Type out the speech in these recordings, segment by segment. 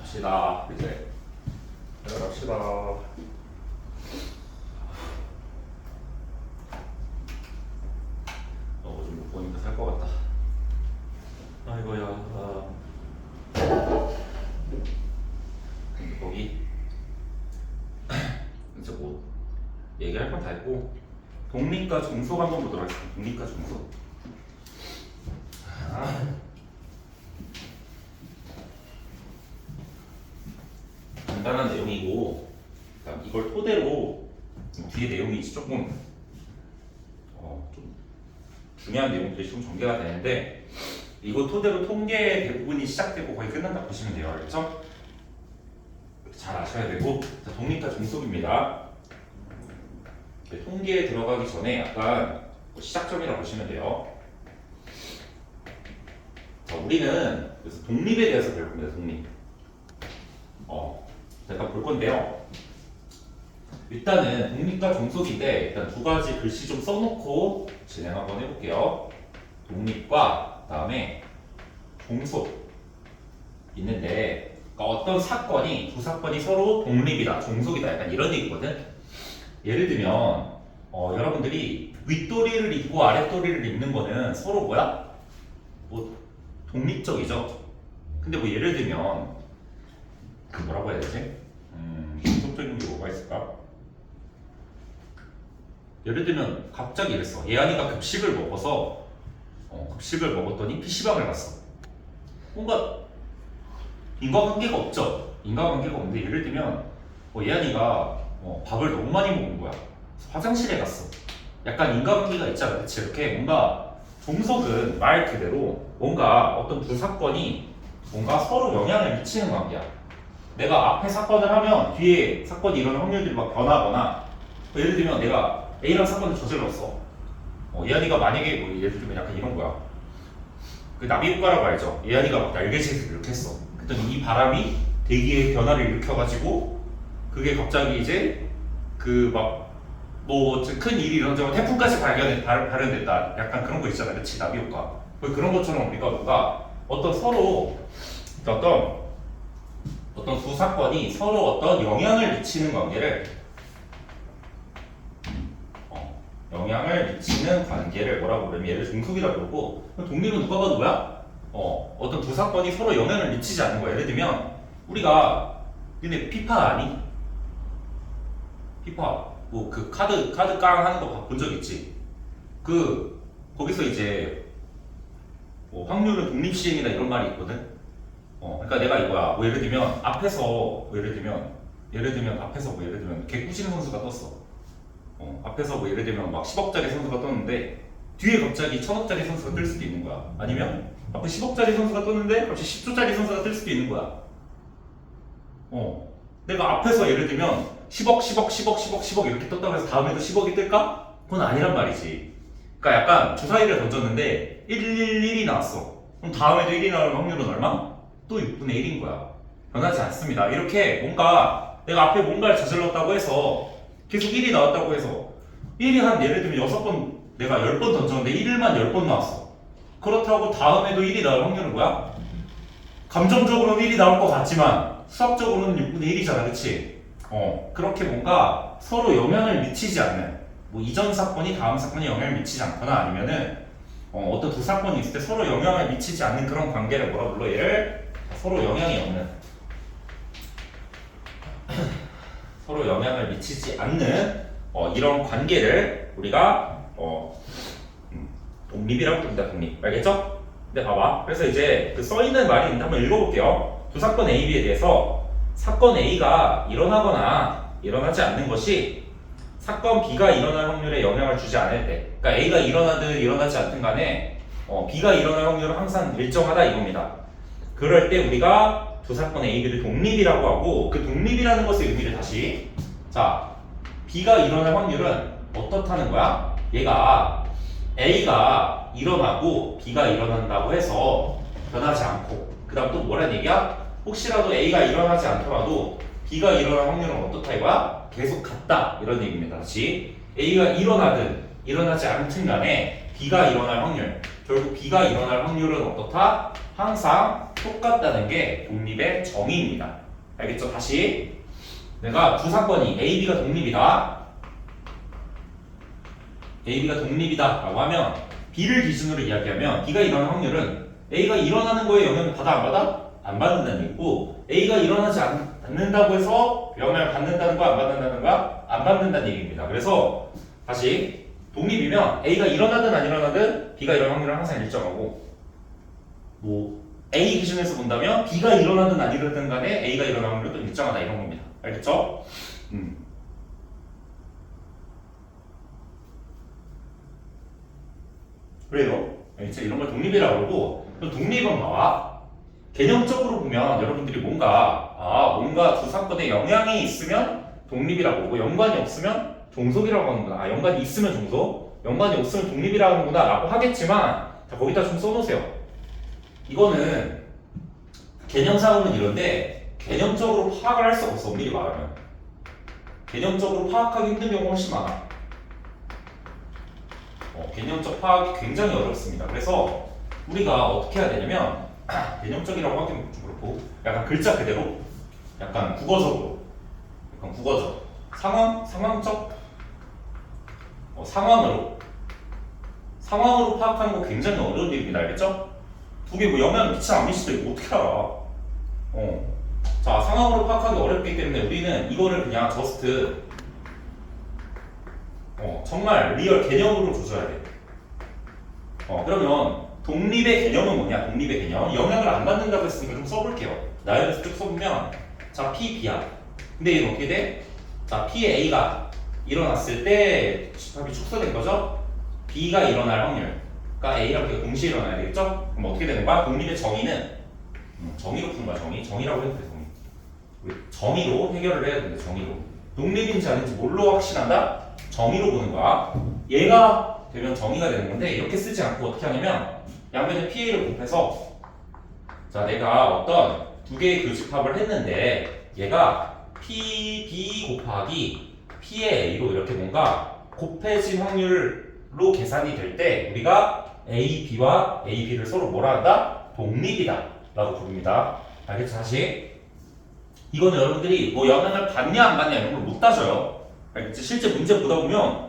합시다. 이제 해결합시다. 좀 못 보니까 살 것 같다. 아이고야. 근데 거기 이제 뭐 얘기할 건 다 했고 독립과 종속 한번 보도록 하겠습니다. 독립과 종속. 간단한 내용이고 이걸 토대로 뒤에 내용이 조금 좀 중요한 내용들이 좀 전개가 되는데 이거 토대로 통계 대부분이 시작되고 거의 끝난다 보시면 돼요. 알겠죠? 잘 아셔야 되고. 자, 독립과 종속입니다. 통계에 들어가기 전에 약간 시작점이라고 보시면 돼요. 자, 우리는 그래서 독립에 대해서 배울 겁니다. 독립. 잠깐 볼 건데요. 일단은 독립과 종속인데 일단 두 가지 글씨 좀 써놓고 진행 한번 해볼게요. 독립과 그다음에 종속 있는데 그러니까 어떤 사건이 두 사건이 서로 독립이다, 종속이다 약간 이런 얘기거든. 예를 들면 여러분들이 윗도리를 잇고 아랫도리를 잇는 거는 서로 뭐야? 뭐 독립적이죠. 근데 뭐 예를 들면 그 뭐라고 해야 되지? 종속적인 게 뭐가 있을까? 예를 들면 갑자기 이랬어. 예안이가 급식을 먹어서 급식을 먹었더니 PC방을 갔어. 뭔가 인과관계가 없죠. 인과관계가 없는데 예를 들면 예안이가 밥을 너무 많이 먹은 거야. 그래서 화장실에 갔어. 약간 인과관계가 있잖아. 그치? 이렇게 뭔가 종속은 말 그대로 뭔가 어떤 두 사건이 뭔가 서로 영향을 미치는 관계야. 내가 앞에 사건을 하면 뒤에 사건이 일어날 확률들이 막 변하거나 예를 들면 내가 A랑 사건을 저질렀어. 예안이가 만약에 뭐 예를 들면 약간 이런 거야. 그 나비효과라고 알죠? 예안이가 막 날개짓을 이렇게 했어. 그랬더니 이 바람이 대기의 변화를 일으켜가지고 그게 갑자기 이제 그 막 뭐 큰 일이 일어나자고 태풍까지 발현됐다. 약간 그런 거 있잖아. 그치? 나비효과. 그런 것처럼 우리가 뭔가 어떤 서로 어떤 두 사건이 서로 어떤 영향을 미치는 관계를 뭐라고 그러면 얘를 종속이라고 그러고 독립은 누가 봐도 뭐야? 어떤 두 사건이 서로 영향을 미치지 않는 거야. 예를 들면 우리가 근데 피파 아니? 피파 뭐 그 카드 깡 하는 거 본 적 있지? 거기서 이제 확률은 독립시행이다 이런 말이 있거든. 그러니까 내가 이거야. 뭐 예를 들면 앞에서 개꾸시는 선수가 떴어. 앞에서 뭐 예를 들면 막 10억짜리 선수가 떴는데 뒤에 갑자기 1000억짜리 선수가 뜰 수도 있는 거야. 아니면 앞에 10억짜리 선수가 떴는데 갑자기 10조짜리 선수가 뜰 수도 있는 거야. 내가 앞에서 예를 들면 10억 이렇게 떴다고 해서 다음에도 10억이 뜰까? 그건 아니란 말이지. 그러니까 약간 주사위를 던졌는데 111이 나왔어. 그럼 다음에도 1이 나올 확률은 얼마? 또 6분의 1인 거야. 변하지 않습니다. 이렇게 뭔가 내가 앞에 뭔가를 저질렀다고 해서 계속 1이 나왔다고 해서 1이 한 예를 들면 6번 내가 10번 던졌는데 1만 10번 나왔어. 그렇다고 다음에도 1이 나올 확률은 뭐야? 감정적으로는 1이 나올 것 같지만 수학적으로는 6분의 1이잖아. 그치? 그렇게 뭔가 서로 영향을 미치지 않는 뭐 이전 사건이 다음 사건에 영향을 미치지 않거나 아니면은 어떤 두 사건이 있을 때 서로 영향을 미치지 않는 그런 관계를 뭐라 불러? 얘를 서로 영향이 없는 서로 영향을 미치지 않는 이런 관계를 우리가 독립이라고 부릅니다. 독립. 알겠죠? 근데 봐봐. 그래서 이제 그 써있는 말이 있는데 한번 읽어볼게요. 두 사건 A, B에 대해서 사건 A가 일어나거나 일어나지 않는 것이 사건 B가 일어날 확률에 영향을 주지 않을 때, 그러니까 A가 일어나든 일어나지 않든 간에 B가 일어날 확률은 항상 일정하다 이겁니다. 그럴 때 우리가 두 사건의 A, B를 독립이라고 하고 그 독립이라는 것의 의미를 다시 자, B가 일어날 확률은 어떻다는 거야? 얘가 A가 일어나고 B가 일어난다고 해서 변하지 않고 그 다음 또 뭐란 얘기야? 혹시라도 A가 일어나지 않더라도 B가 일어날 확률은 어떻다 이거야? 계속 같다 이런 얘기입니다. 다시 A가 일어나든 일어나지 않든 간에 B가 일어날 확률 결국 B가 일어날 확률은 어떻다? 항상 똑같다는 게 독립의 정의입니다. 알겠죠? 다시 내가 두 사건이 A, B가 독립이다. A, B가 독립이다 라고 하면 B를 기준으로 이야기하면 B가 일어나는 확률은 A가 일어나는 거에 영향을 받아 안 받아? 안 받는다는 얘기고 A가 일어나지 않는다고 해서 영향을 받는다는 거야? 안 받는다는 거야? 안 받는다는 얘기입니다. 그래서 다시 독립이면 A가 일어나든 안 일어나든 B가 일어나는 확률은 항상 일정하고 뭐 A 기준에서 본다면 B가 일어나든 안 일어나든 간에 A가 일어나는 확률도 일정하다 이런 겁니다. 알겠죠? 그래요. 알겠죠? 이런 걸 독립이라고 그러고 또 독립은 봐봐. 개념적으로 보면 여러분들이 뭔가 두 사건에 영향이 있으면 독립이라고 그러고 연관이 없으면 종속이라고 하는구나. 연관이 있으면 종속, 연관이 없으면 독립이라고 하는구나 라고 하겠지만 자, 거기다 좀 써놓으세요. 이거는 개념상으로는 이런데 개념적으로 파악을 할 수가 없어. 미리 말하면 개념적으로 파악하기 힘든 경우가 훨씬 많아. 개념적 파악이 굉장히 어렵습니다. 그래서 우리가 어떻게 해야 되냐면 개념적이라고 하기는 좀 그렇고 약간 글자 그대로 약간 국어적 상황적 상황으로 파악하는 거 굉장히 어려운 일입니다. 알겠죠? 두 개 뭐 영향을 미치나 안 미치도 이거 어떻게 알아? 자, 상황으로 파악하기 어렵기 때문에 우리는 이거를 그냥 저스트 정말 리얼 개념으로 조져야 돼. 그러면 독립의 개념은 뭐냐? 독립의 개념. 영향을 안 받는다고 했으니까 좀 써볼게요. 나열해서 쭉 써보면 자, P, B야. 근데 얘는 어떻게 돼? 자, P의 A가 일어났을 때 집합이 축소된 거죠? B가 일어날 확률.그러니까 A랑 B가 동시에 일어나야 되겠죠? 그럼 어떻게 되는 거야? 독립의 정의는 정의로 푸는 거야. 정의라고 해도 돼. 정의로 해결을 해야 되는데 정의로. 독립인지 아닌지 뭘로 확신한다? 정의로 보는 거야. 얘가 되면 정의가 되는 건데 이렇게 쓰지 않고 어떻게 하냐면 양변에 PA를 곱해서 자, 내가 어떤 두 개의 교집합을 했는데 얘가 PB 곱하기 PA로 이렇게 뭔가 곱해진 확률로 계산이 될 때 우리가 AB와 AB를 서로 뭐라 한다? 독립이다 라고 부릅니다. 알겠죠? 다시 이거는 여러분들이 뭐 영향을 받냐 안 받냐 이런 걸 못 따져요. 알겠지? 실제 문제 보다 보면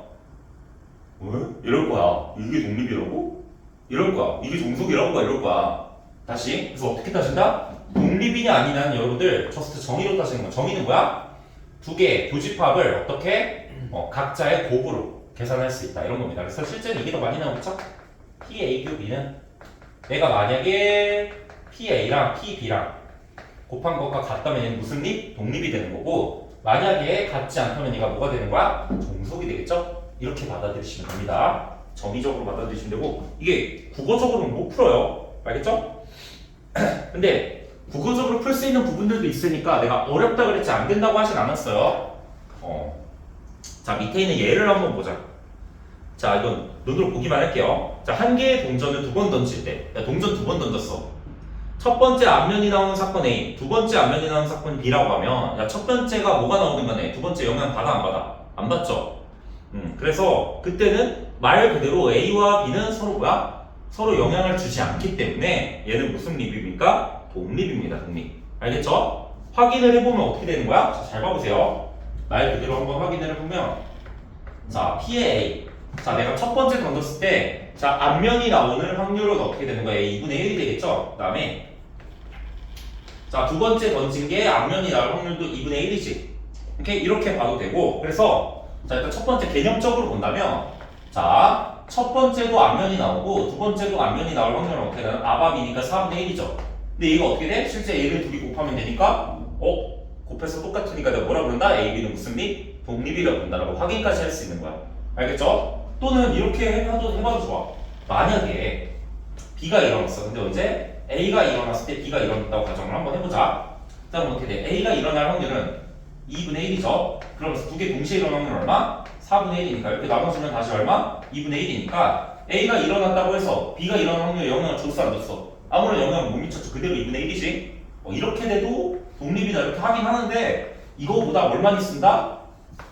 왜? 이럴 거야. 이게 독립이라고? 이럴 거야. 이게 종속이라고? 이럴 거야. 다시. 그래서 어떻게 따진다? 독립이냐 아니냐는 여러분들 저스트 정의로 따지는 거야. 정의는 뭐야? 두 개의 교집합을 어떻게 각자의 곱으로 계산할 수 있다. 이런 겁니다. 그래서 실제로 이게 더 많이 나오겠죠? PA 교 B는 내가 만약에 PA랑 PB랑 곱한 것과 같다면 얘는 무슨 립? 독립이 되는 거고 만약에 같지 않다면 얘가 뭐가 되는 거야? 종속이 되겠죠? 이렇게 받아들이시면 됩니다. 정의적으로 받아들이시면 되고 이게 국어적으로는 못 풀어요. 알겠죠? 근데 국어적으로 풀 수 있는 부분들도 있으니까 내가 어렵다 그랬지 안 된다고 하진 않았어요. 자, 밑에 있는 예를 한번 보자. 자, 이건 눈으로 보기만 할게요. 자, 한 개의 동전을 두 번 던질 때 동전 두 번 던졌어. 첫 번째 앞면이 나오는 사건 A, 두 번째 앞면이 나오는 사건 B라고 하면 야, 첫 번째가 뭐가 나오든 간에 두 번째 영향 받아 안 받아? 안 받죠? 그래서 그때는 말 그대로 A와 B는 서로 뭐야? 서로 영향을 주지 않기 때문에 얘는 무슨 립입니까? 독립입니다. 독립. 알겠죠? 확인을 해보면 어떻게 되는 거야? 자, 잘 봐보세요. 말 그대로 한번 확인을 해보면 자, P의 A. 자, 내가 첫 번째 던졌을 때 자, 앞면이 나오는 확률은 어떻게 되는 거야? A 2분의 1이 되겠죠? 그 다음에 자, 두 번째 던진 게 앞면이 나올 확률도 2분의 1이지. 이렇게 봐도 되고 그래서 자, 일단 첫 번째 개념적으로 본다면 자, 첫 번째도 앞면이 나오고 두 번째도 앞면이 나올 확률은 어떻게 되나? 아밥이니까 4분의 1이죠. 근데 얘가 어떻게 돼? 실제 얘를 둘이 곱하면 되니까 곱해서 똑같으니까 내가 뭐라 부른다? A, B는 무슨 립? 독립이라고 부른다라고 확인까지 할 수 있는 거야. 알겠죠? 또는 이렇게 해봐도 좋아. 만약에 B가 일어났어. 근데 언제? A가 일어났을 때 B가 일어났다고 가정을 한번 해보자. 그 다음 어떻게 돼? A가 일어날 확률은 2분의 1이죠. 그러면서 두 개 동시에 일어나는 확률은 얼마? 4분의 1이니까 이렇게 나눠주면 다시 얼마? 2분의 1이니까 A가 일어났다고 해서 B가 일어날 확률에 영향을 줬어 안 줬어? 아무런 영향을 못 미쳤죠. 그대로 2분의 1이지. 이렇게 돼도 독립이다 이렇게 하긴 하는데 이거보다 뭘 많이 쓴다?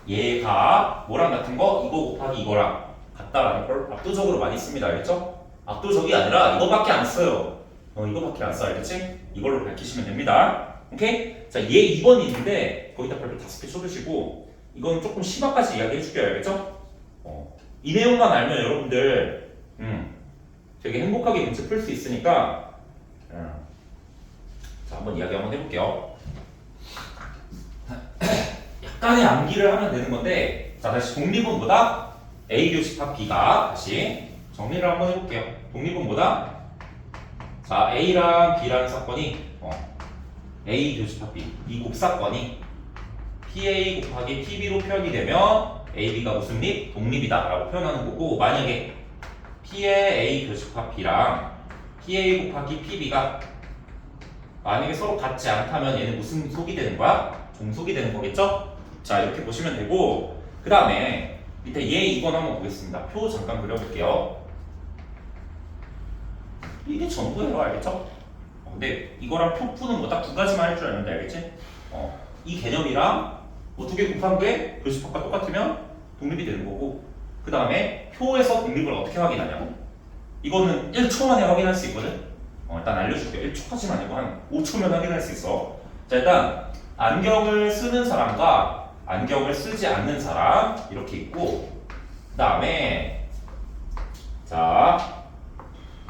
얘가 뭐랑 같은 거? 이거 곱하기 이거랑 같다라는 걸 압도적으로 많이 씁니다. 알겠죠? 압도적이 아니라 이거밖에 안 써요. 이거밖에 안 써, 알겠지? 이걸로 밝히시면 됩니다. 오케이? 자, 얘 2번이 있는데 거기다 별표 5개 쳐주시고 이건 조금 심화까지 이야기 해줄게요, 알겠죠? 이 내용만 알면 여러분들 되게 행복하게 문제 풀 수 있으니까 자, 한번 이야기 한번 해볼게요. 약간의 암기를 하면 되는 건데 자, 다시 독립은 뭐다? A 교집합 B가 다시 정리를 한번 해볼게요. 독립은 뭐다? 자, A랑 B라는 사건이 A 교집합 B 이 곱사건이 PA 곱하기 PB로 표현이 되면 AB가 무슨 립? 독립이다 라고 표현하는 거고 만약에 P의 A 교집합 B랑 PA 곱하기 PB가 만약에 서로 같지 않다면 얘는 무슨 속이 되는 거야? 종속이 되는 거겠죠? 자, 이렇게 보시면 되고 그 다음에 밑에 얘 2번 한번 보겠습니다. 표 잠깐 그려볼게요. 이게 전부예요, 알겠죠? 근데 이거랑 표 푸는 거 딱 두 가지만 할 줄 알는데 알겠지? 이 개념이랑 두 개 곱한 게 교집합과 똑같으면 독립이 되는 거고 그 다음에 표에서 독립을 어떻게 확인하냐고? 이거는 1초 만에 확인할 수 있거든? 일단 알려줄게요. 1초까지는 아니고 한 5초면 확인할 수 있어. 자, 일단 안경을 쓰는 사람과 안경을 쓰지 않는 사람 이렇게 있고 그 다음에 자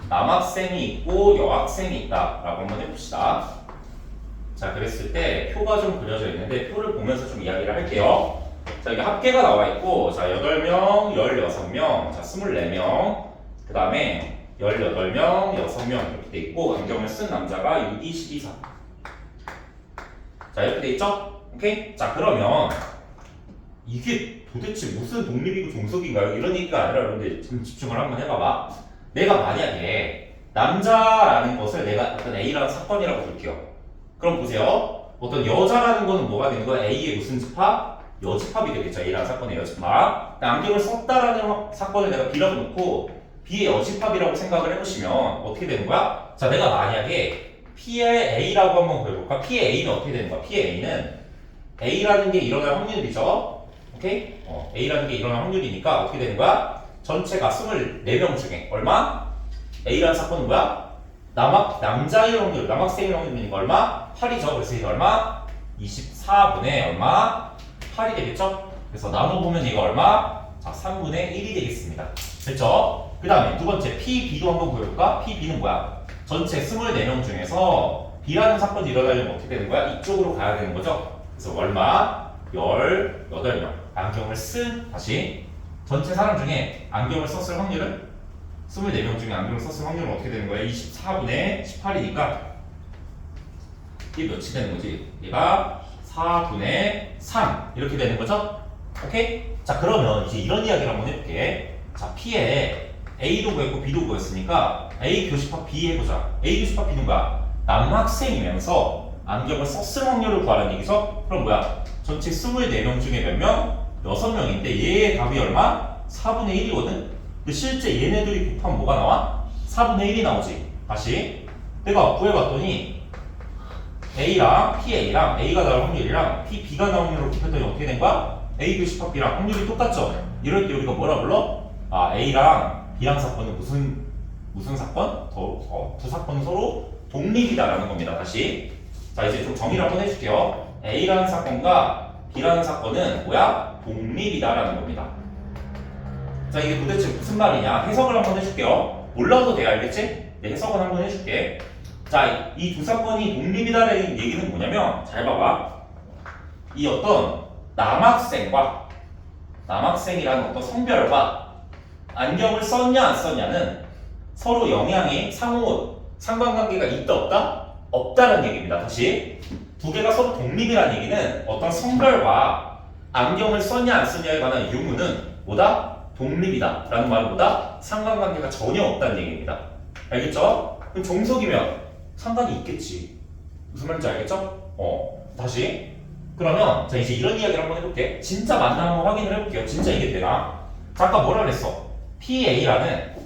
남학생이 있고 여학생이 있다 라고 한번 해봅시다. 자, 그랬을 때 표가 좀 그려져 있는데 표를 보면서 좀 이야기를 할게요. 자, 여기 합계가 나와 있고 자 8명, 16명, 자 24명 그 다음에 18명, 6명 이렇게 돼 있고 안경을 쓴 남자가 6, 2, 12, 4 자, 이렇게 돼 있죠? 오케이? 자, 그러면 이게 도대체 무슨 독립이고 종속인가요? 이런 얘기가 아니라 여러분들 지금 집중을 한번 해봐봐. 내가 만약에 남자라는 것을 내가 어떤 A라는 사건이라고 볼게요. 그럼 보세요. 어떤 여자라는 거는 뭐가 되는 거야? A의 무슨 집합? 여집합이 되겠죠. A라는 사건의 여집합. 안경을 썼다라는 사건을 내가 B라고 놓고 B의 여집합이라고 생각을 해보시면 어떻게 되는 거야? 자, 내가 만약에 P의 A라고 한번 보여볼까? P의 A는 어떻게 되는 거야? P의 A는 A라는 게 일어날 확률이죠. 오케이? A라는 게 일어날 확률이니까 어떻게 되는 거야? 전체가 24명 중에 얼마? A라는 사건은 뭐야? 남자의 확률, 남학생의 확률이니까 얼마? 8이죠. 그래서 이게 얼마? 24분의 얼마? 8이 되겠죠? 그래서 나눠보면 이거 얼마? 자, 3분의 1이 되겠습니다. 됐죠? 그 다음에 두 번째 PB도 한번 보여볼까? PB는 뭐야? 전체 24명 중에서 B라는 사건이 일어나려면 어떻게 되는 거야? 이쪽으로 가야 되는 거죠? 그래서 얼마? 18명. 안경을 쓴, 다시. 전체 사람 중에 안경을 썼을 확률은? 24명 중에 안경을 썼을 확률은 어떻게 되는 거야? 24분의 18이니까. 이게 몇이 되는 거지? 얘가 4분의 3. 이렇게 되는 거죠? 오케이? 자, 그러면 이제 이런 이야기를 한번 해볼게. 자, P에 A도 구했고 B도 구했으니까 A 교집합 B 해보자. A 교집합 B는 뭐야? 남학생이면서 안경을 썼을 확률을 구하라는 얘기죠? 그럼 뭐야? 전체 24명 중에 몇 명? 6명인데 얘의 답이 얼마? 4분의 1이거든? 근데 실제 얘네들이 곱하면 뭐가 나와? 4분의 1이 나오지. 다시 내가 구해봤더니 A랑 PA랑 A가 나올 확률이랑 PB가 나올 확률을 곱했더니 어떻게 된 거야? A 교집합 B랑 확률이 똑같죠? 이럴 때 우리가 뭐라 불러? A랑 B랑 사건은 무슨 사건? 두 사건은 서로 독립이다라는 겁니다. 다시 자, 이제 좀 정의를 한번 해줄게요. A라는 사건과 B라는 사건은 뭐야? 독립이다라는 겁니다. 자, 이게 도대체 무슨 말이냐? 해석을 한번 해줄게요. 몰라도 돼, 알겠지? 네, 해석을 한번 해줄게. 자, 이 두 사건이 독립이다라는 얘기는 뭐냐면 잘 봐봐. 이 어떤 남학생이라는 어떤 성별과 안경을 썼냐 안 썼냐는 서로 영향이 상호 상관관계가 있다 없다? 없다는 얘기입니다. 다시 두 개가 서로 독립이라는 얘기는 어떤 성별과 안경을 썼냐 안 썼냐에 관한 유무는 뭐다? 독립이다 라는 말은 뭐다? 상관관계가 전혀 없다는 얘기입니다. 알겠죠? 그럼 종속이면 상관이 있겠지. 무슨 말인지 알겠죠? 다시 그러면 자, 이제 이런 이야기를 한번 해볼게. 진짜 맞나 한번 확인을 해볼게요. 진짜 이게 되나? 자, 아까 뭐라 그랬어? PA라는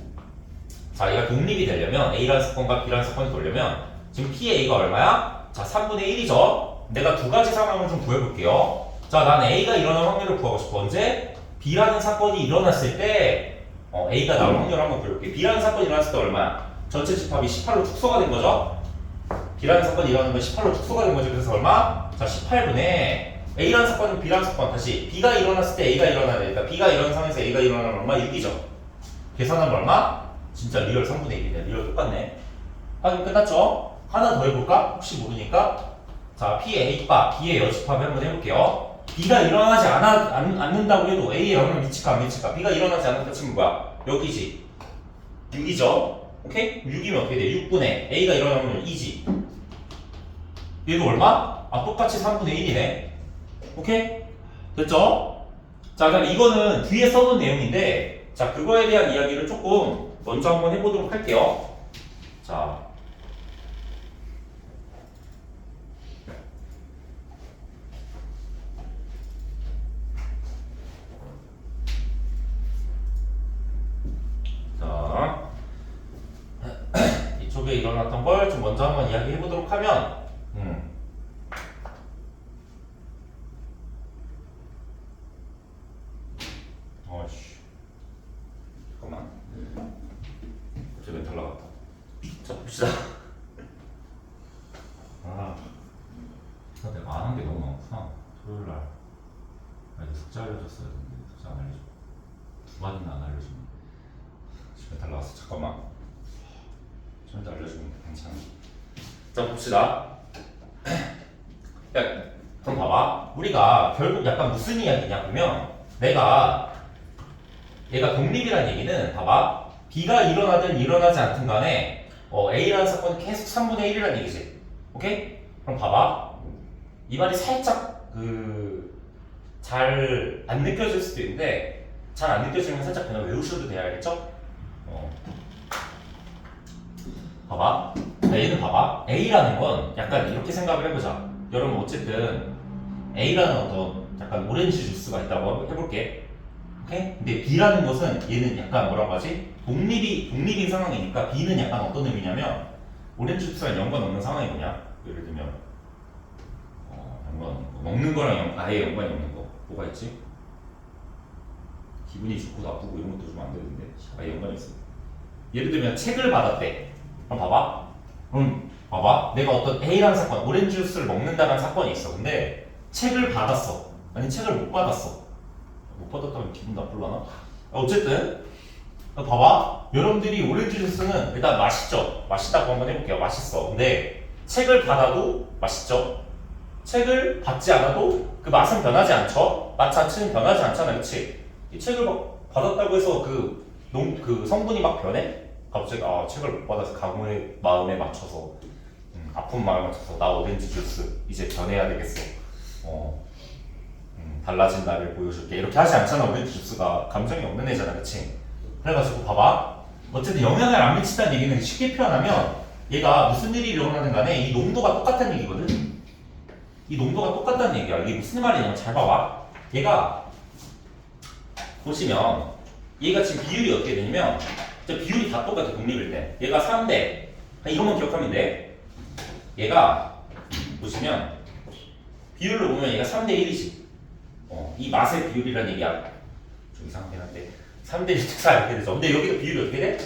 자, 얘가 독립이 되려면 A라는 사건과 B라는 사건이 돌려면 지금 PA가 얼마야? 자, 3분의 1이죠? 내가 두 가지 상황을 좀 구해볼게요. 자, 난 A가 일어날 확률을 구하고 싶어. 언제? B라는 사건이 일어났을 때 A가 나올 확률을 한번 구해볼게. B라는 사건이 일어났을 때 얼마야? 전체 집합이 18로 축소가 된 거죠. B라는 사건이 일어나는 건 18로 축소가 된 거죠. 그래서 얼마? 자, 18분의 A라는 사건은 B라는 사건 다시 B가 일어났을 때 A가 일어나야 되니까 B가 일어난 상황에서 A가 일어나면 얼마? 6이죠. 계산하면 얼마? 진짜 리얼 3분의 1이네. 리얼 똑같네. 확인 끝났죠? 하나 더 해볼까? 혹시 모르니까. 자, P의 A바 B의 여집합을 한번 해볼게요. B가 일어나지 않는다고 해도 A의 영향을 미칠까 안 미칠까? B가 일어나지 않는다 치면 뭐야? 여기지. 6이죠? 오케이? 6이면 어떻게 돼? 6분의 A가 일어나면 2지. 얘도 얼마? 아, 똑같이 3분의 1이네. 오케이? 됐죠? 자, 그다음 이거는 뒤에 써놓은 내용인데, 자, 그거에 대한 이야기를 조금 먼저 한번 해보도록 할게요. 자. 자. 이쪽에 일어났던 걸 좀 먼저 한번 이야기해 보도록 하면, 어이씨. 잠깐만. 갑자기 멘탈 나갔다. 자, 봅시다. 아, 내가 안 한 게 너무 많구나. 토요일 날. 아, 이제 숙제 알려줬어야 되는데, 숙제 안 알려줘. 두 번이나 안 알려주면. 지금 멘탈 나갔어. 잠깐만. 좀 이따 알려주면 괜찮아. 자, 봅시다. 야, 그럼 봐봐. 우리가 결국 약간 무슨 이야기냐 그러면 얘가 독립이라는 얘기는 봐봐. B가 일어나든 일어나지 않든 간에 A라는 사건은 계속 3분의 1이라는 얘기지. 오케이? 그럼 봐봐. 이 말이 살짝 잘 안 느껴질 수도 있는데 잘 안 느껴지면 살짝 그냥 외우셔도 돼야 알겠죠? 봐봐. 얘는 봐봐. A라는 건 약간 이렇게 생각을 해보자. 여러분 어쨌든 A라는 어떤 약간 오렌지 주스가 있다고 해볼게. 오케이? 근데 B라는 것은 얘는 약간 뭐라고 하지? 독립인 상황이니까 B는 약간 어떤 의미냐면 오렌지 주스랑 연관 없는 상황이거냐. 예를 들면 연관 없는 거. 먹는 거랑 아예 연관이 없는 거. 뭐가 있지? 기분이 좋고 나쁘고 이런 것도 좀 안 되는데 아예 연관이 있어. 예를 들면 책을 받았대. 그럼 봐봐. 봐봐. 내가 어떤 A라는 사건, 오렌지 주스를 먹는다는 사건이 있어. 근데 책을 받았어. 아니 책을 못 받았어. 못 받았다면 기분 나쁠라나? 어쨌든 봐봐. 여러분들이 오렌지 주스는 일단 맛있죠? 맛있다고 한번 해볼게요. 맛있어. 근데 책을 받아도 맛있죠? 책을 받지 않아도 그 맛은 변하지 않죠? 맛 자체는 변하지 않잖아. 그치? 이 책을 받았다고 해서 그 성분이 막 변해? 갑자기 책을 못 받아서 가문의 마음에 맞춰서 아픈 마음에 맞춰서 나 오렌지 주스 이제 변해야 되겠어. 달라진 나를 보여줄게. 이렇게 하지 않잖아. 오렌지 주스가 감정이 없는 애잖아. 그치? 그래가지고 봐봐. 어쨌든 영향을 안 미친다는 얘기는 쉽게 표현하면 얘가 무슨 일이 일어나든 간에 이 농도가 똑같다는 얘기거든. 이 농도가 똑같다는 얘기야. 이게 무슨 말이냐면 잘 봐봐. 얘가 보시면 얘가 지금 비율이 어떻게 되냐면 비율이 다 똑같아. 독립일 때 얘가 3대 이것만 기억하면 돼. 얘가 보시면 비율로 보면 얘가 3대 1이지. 이 맛의 비율이라는 얘기야. 좀 이상하긴 한데 3대 1대 4 이렇게 되죠. 근데 여기도 비율이 어떻게 돼?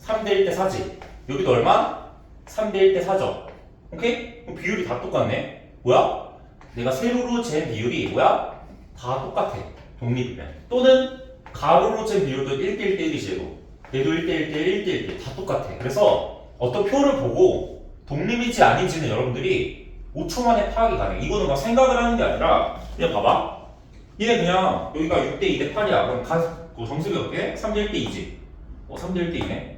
3대 1대 4지. 여기도 얼마? 3대 1대 4죠. 오케이? 그럼 비율이 다 똑같네. 뭐야? 내가 세로로 잰 비율이 뭐야? 다 똑같아. 독립이면. 또는 가로로 잰 비율도 1대 1대 1이지. 얘도 1대 1대 1대 1대 다 똑같아. 그래서 어떤 표를 보고 독립인지 아닌지는 여러분들이 5초 만에 파악이 가능해. 이거는 막 생각을 하는 게 아니라 그냥 봐봐. 얘 그냥 여기가 6대 2대 8이야. 그럼 정수기 어떻게? 3대 1대 2지. 3대 1대 2네.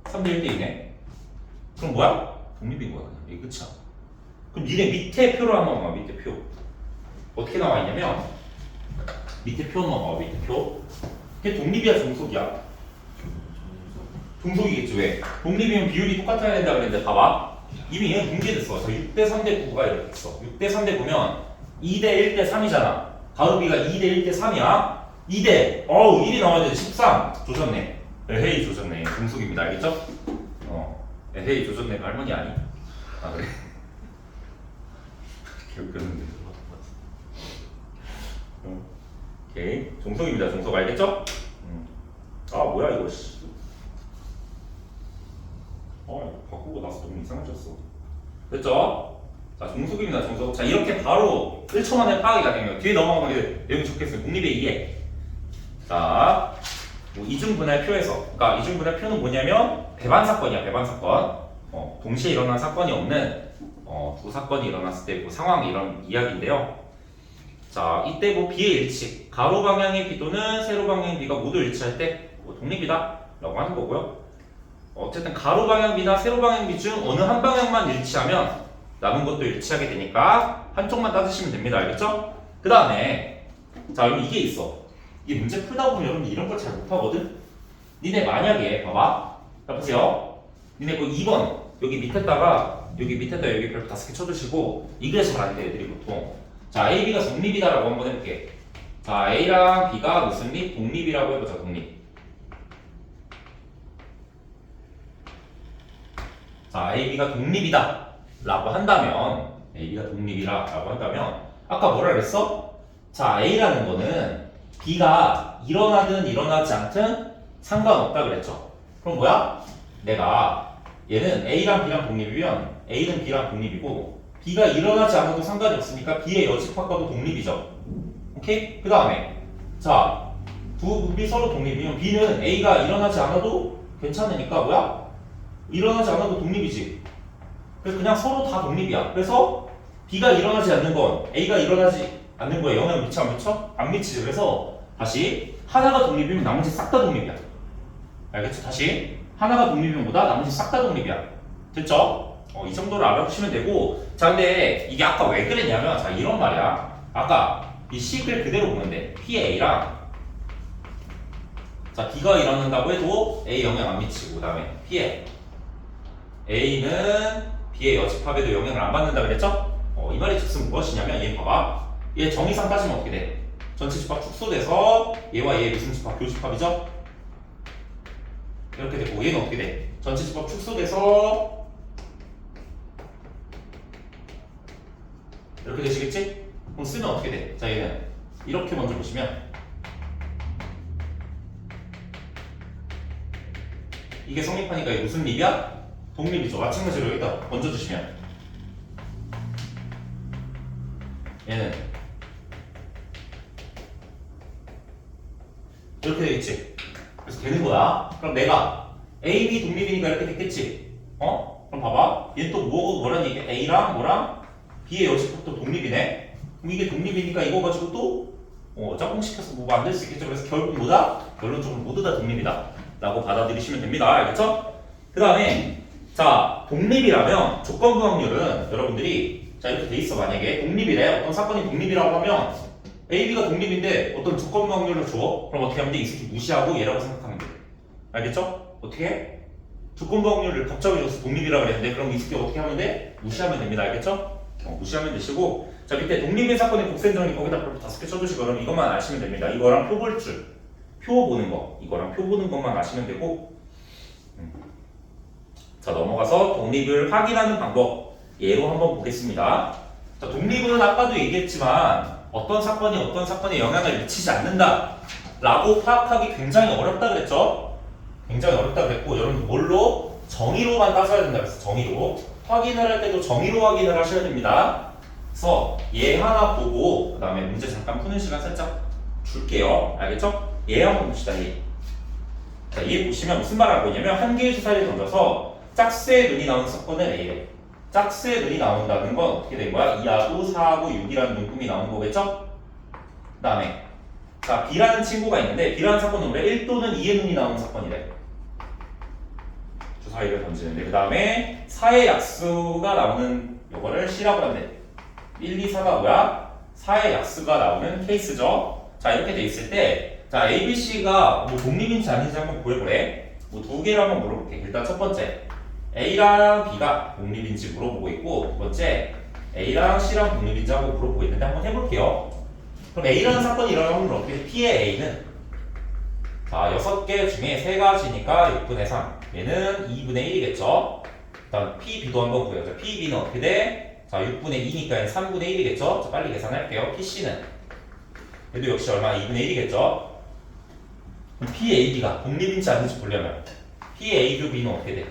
3대 1대 2네. 그럼 뭐야? 독립인 거야. 그냥. 이게 끝이야. 그럼 니네 밑에 표를 한번 봐. 밑에 표. 어떻게 나와 있냐면 밑에 표 한번 봐. 밑에 표. 그게 독립이야, 종속이야? 종속이겠지. 왜? 독립이면 비율이 똑같아야 된다 그랬는데 봐봐. 이미 얘는 붕괴됐어. 6대 3대 9가 이렇게 있어. 6대 3대 9면 2대 1대 3이잖아. 가로비가 2대 1대 3이야. 2대 1이 나와야 돼. 13 조졌네. 에헤이 조졌네. 종속입니다. 알겠죠? 에헤이 조졌네. 할머니 아니? 아 그래? 개웃겼는데. 오케이. 종속입니다. 종속 알겠죠? 아 뭐야 이거 씨. 됐죠? 자, 종속입니다. 종속. 자, 이렇게 바로 1초 만에 파악이 가능해요. 뒤에 넘어가면 이제 내용이 좋겠어요. 독립의 이해. 자, 뭐 이중분할 표에서, 그러니까 이중분할 표는 뭐냐면 배반 사건이야. 배반 사건. 동시에 일어난 사건이 없는 두 사건이 일어났을 때 그 상황 이런 이야기인데요. 자, 이때 뭐 B의 일치, 가로 방향의 B 또는 세로 방향의 B가 모두 일치할 때 뭐 독립이다 라고 하는 거고요. 어쨌든 가로 방향 B나 세로 방향 B 중 어느 한 방향만 일치하면 남은 것도 일치하게 되니까 한쪽만 따지시면 됩니다. 알겠죠? 그 다음에 자, 여러분 이게 있어. 이게 문제 풀다 보면 여러분 이런 걸 잘 못하거든? 니네 만약에 봐봐. 자, 보세요. 니네 그 2번 여기 밑에다가 여기 별표 5개 쳐주시고 이게 잘 안 돼 애들이 보통. 자, A, B가 독립이다라고 한번 해볼게. 자, A랑 B가 무슨 립? 독립이라고 해보자. 독립. 자, A, B가 독립이다 라고 한다면 A, B가 독립이라 라고 한다면 아까 뭐라 그랬어? 자, A라는 거는 B가 일어나든 일어나지 않든 상관없다 그랬죠. 그럼 뭐야? 내가 얘는 A랑 B랑 독립이면 A는 B랑 독립이고 B가 일어나지 않아도 상관이 없으니까 B의 여집합과도 독립이죠. 오케이? 그 다음에 자, 두 grup이 서로 독립이면 B는 A가 일어나지 않아도 괜찮으니까 뭐야? 일어나지 않아도 독립이지. 그래서 그냥 서로 다 독립이야. 그래서 B가 일어나지 않는 건 A가 일어나지 않는 거에 영향을 미쳐 안 미쳐? 안 미치지. 그래서 다시 하나가 독립이면 나머지 싹 다 독립이야. 알겠죠? 다시 하나가 독립이면 뭐다? 나머지 싹 다 독립이야. 됐죠? 이 정도로 알아두시면 되고. 자, 근데 이게 아까 왜 그랬냐면 자, 이런 말이야. 아까 이 식을 그대로 보면 돼. PA랑 자, B가 일어난다고 해도 A 영향 안 미치고 그 다음에 PA A는 B의 여집합에도 영향을 안 받는다 그랬죠? 이 말의 즉슨 무엇이냐면 얘 봐봐. 얘 정의상 따지면 어떻게 돼? 전체 집합 축소돼서 얘와 얘의 무슨 집합? 교집합이죠? 이렇게 되고 얘는 어떻게 돼? 전체 집합 축소돼서 이렇게 되시겠지? 그럼 쓰면 어떻게 돼? 자, 얘는 이렇게 먼저 보시면 이게 성립하니까 이게 무슨 립이야? 독립이죠. 마찬가지로 여기다 얹어주시면 얘는 이렇게 되겠지. 그래서 되는 거야. 그럼 내가 A, B 독립이니까 이렇게 됐겠지. 그럼 봐봐. 얘 또 뭐라는 얘기야? A랑 뭐랑 B의 여집합도 독립이네. 그럼 이게 독립이니까 이거 가지고 또 짝꿍시켜서 뭐 만들 수 있겠죠. 그래서 결국 뭐다? 결론적으로 모두 다 독립이다 라고 받아들이시면 됩니다. 알겠죠? 그 다음에 자, 독립이라면 조건부 확률은 여러분들이 자, 이렇게 돼 있어. 만약에 독립이래. 어떤 사건이 독립이라고 하면 A, B가 독립인데 어떤 조건부 확률을 줘. 그럼 어떻게 하면 돼? 이 새끼 무시하고 얘라고 생각하면 돼. 알겠죠? 어떻게 해? 조건부 확률을 갑자기 줘서 독립이라고 그랬는데 그럼 이 새끼 어떻게 하면 돼? 무시하면 됩니다. 알겠죠? 무시하면 되시고 자, 밑에 독립인 사건의 곡선정리 거기다 5개 쳐주시고 그럼 이것만 아시면 됩니다. 이거랑 표 볼 줄. 표 보는 거. 이거랑 표 보는 것만 아시면 되고 자, 넘어가서 독립을 확인하는 방법 예로 한번 보겠습니다. 자, 독립은 아까도 얘기했지만 어떤 사건에 영향을 미치지 않는다 라고 파악하기 굉장히 어렵다 그랬죠? 굉장히 어렵다 그랬고 여러분 뭘로? 정의로만 따져야 된다 그랬어. 정의로 확인을 할 때도 정의로 확인을 하셔야 됩니다. 그래서 얘 하나 보고 그 다음에 문제 잠깐 푸는 시간 살짝 줄게요. 알겠죠? 얘 한번 봅시다. 얘. 자, 얘 보시면 무슨 말 하고 있냐면 한 개의 주사위를 던져서 짝수의 눈이 나오는 사건은 A래. 짝수의 눈이 나온다는 건 어떻게 된 거야? 2하고 4하고 6이라는 눈금이 나오는 거겠죠? 그 다음에 자, B라는 친구가 있는데 B라는 사건은 왜 1 또는 2의 눈이 나오는 사건이래. 주사위를 던지는데 그 다음에 4의 약수가 나오는 요거를 C라고 하는데 1, 2, 4가 뭐야? 4의 약수가 나오는 케이스죠. 자, 이렇게 돼 있을 때 자, A, B, C가 뭐 독립인지 아닌지 한번 보여보래. 뭐 두 개를 한번 물어볼게. 일단 첫 번째 A랑 B가 독립인지 물어보고 있고 두 번째 A랑 C랑 독립인지 하고 물어보고 있는데 한번 해볼게요. 그럼 A라는 사건이 일어나면 어떻게 돼? P의 A는 자, 6개 중에 3가지니까 6분의 3 얘는 2분의 1이겠죠. 다음 P, B도 한번 구해요. 자, P, B는 어떻게 돼? 자, 6분의 2니까 3분의 1이겠죠. 자, 빨리 계산할게요. P, C는 얘도 역시 얼마? 2분의 1이겠죠. 그럼 P, A, B가 독립인지 아닌지 보려면 P, A, B는 어떻게 돼?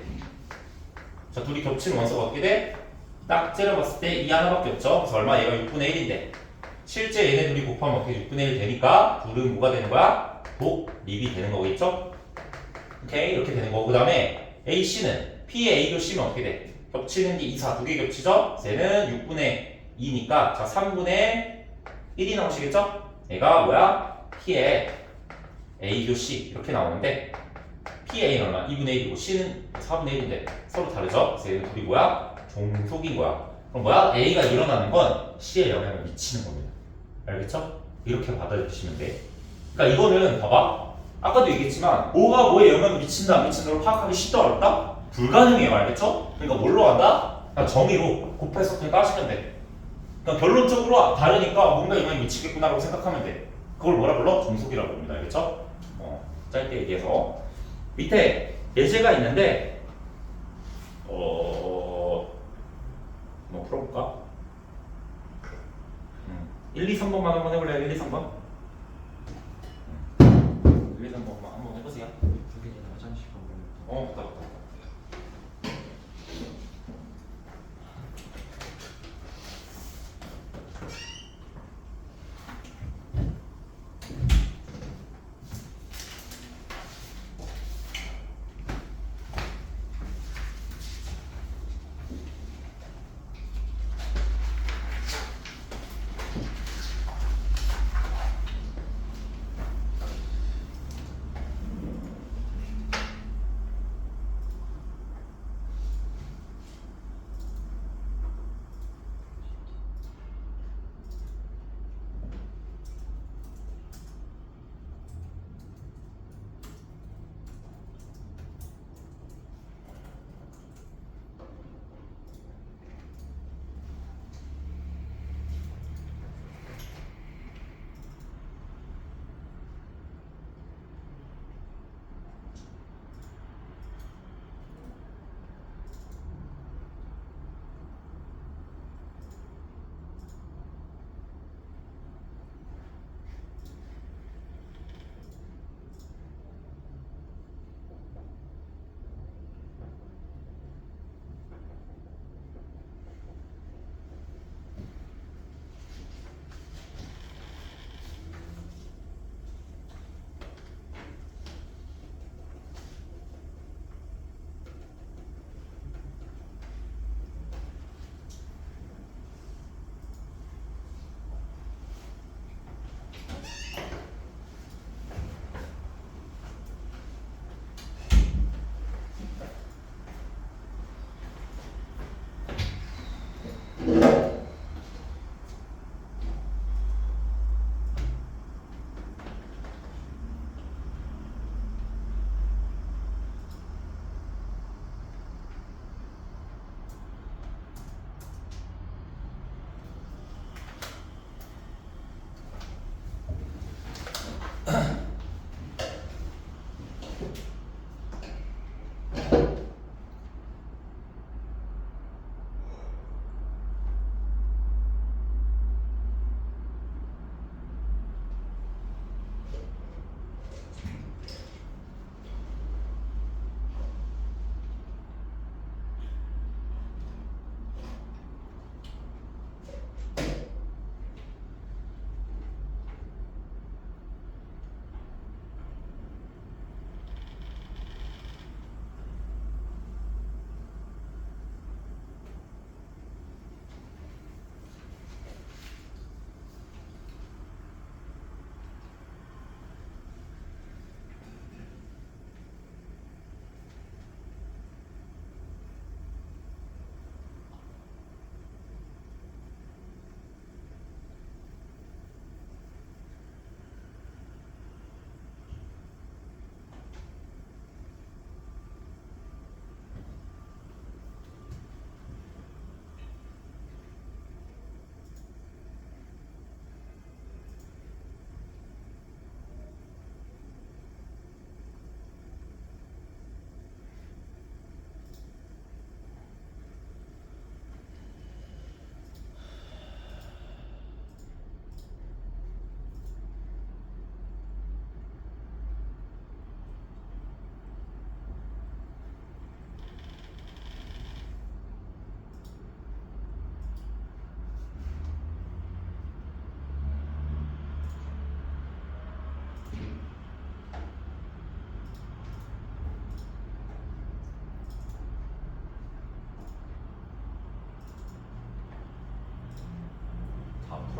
자, 둘이 겹치는 원소가 어떻게 돼? 딱 째려봤을 때 이 하나밖에 없죠. 그래서 얼마? 얘가 6분의 1인데 실제 얘네 둘이 곱하면 어떻게 6분의 1 되니까 둘은 뭐가 되는 거야? 독립이 되는 거겠죠? 오케이 이렇게 되는 거고 그 다음에 AC는 P의 A 교시면 어떻게 돼? 겹치는 게 2, 4 두 개 겹치죠? 쟤는 6분의 2니까 자 3분의 1이 나오시겠죠? 얘가 뭐야? P의 A 교시 이렇게 나오는데 PA는 얼마? 2분의 1이고 C는 4분의 1인데 서로 다르죠? 그래서 얘는 둘이 뭐야? 종속인 거야. 그럼 뭐야? A가 일어나는 건 C에 영향을 미치는 겁니다. 알겠죠? 이렇게 받아주시면 돼. 그러니까 이거는 봐봐. 아까도 얘기했지만 뭐가 뭐에 영향을 미친다 안 미친다를 파악하기 쉽다 어렵다? 불가능해요. 알겠죠? 그러니까 뭘로 간다? 그냥 정의로 곱해서 그냥 따시면 돼. 그러니까 결론적으로 다르니까 뭔가 영향이 미치겠구나라고 생각하면 돼. 그걸 뭐라 불러? 종속이라고 합니다. 알겠죠? 짧게 얘기해서 밑에 예제가 있는데 뭐 풀어볼까? 1, 2, 3번만 한번 해볼래요? 1, 2, 3번? 1, 2, 3번만 한번 해보세요. 그게 화장실 가면 갔다.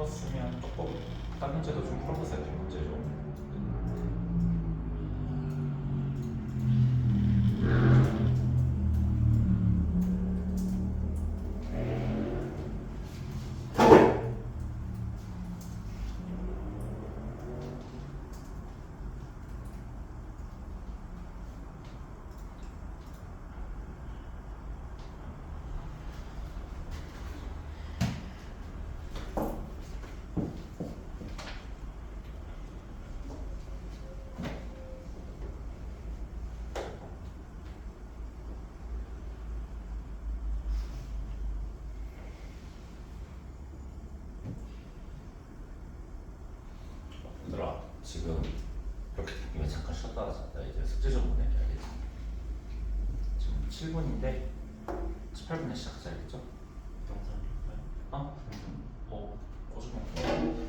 풀었으면 조금 다른 문제도 좀 풀어보세요. 뒷 문제 좀. 얘들아 지금 이렇게 느끼면 잠깐 쉬었다 가자. 이제 숙제 좀 보낼게. 알겠지? 지금 7분인데 18분에 시작하자. 알겠죠? 영상 할까요? 어? 뭐 어쩌면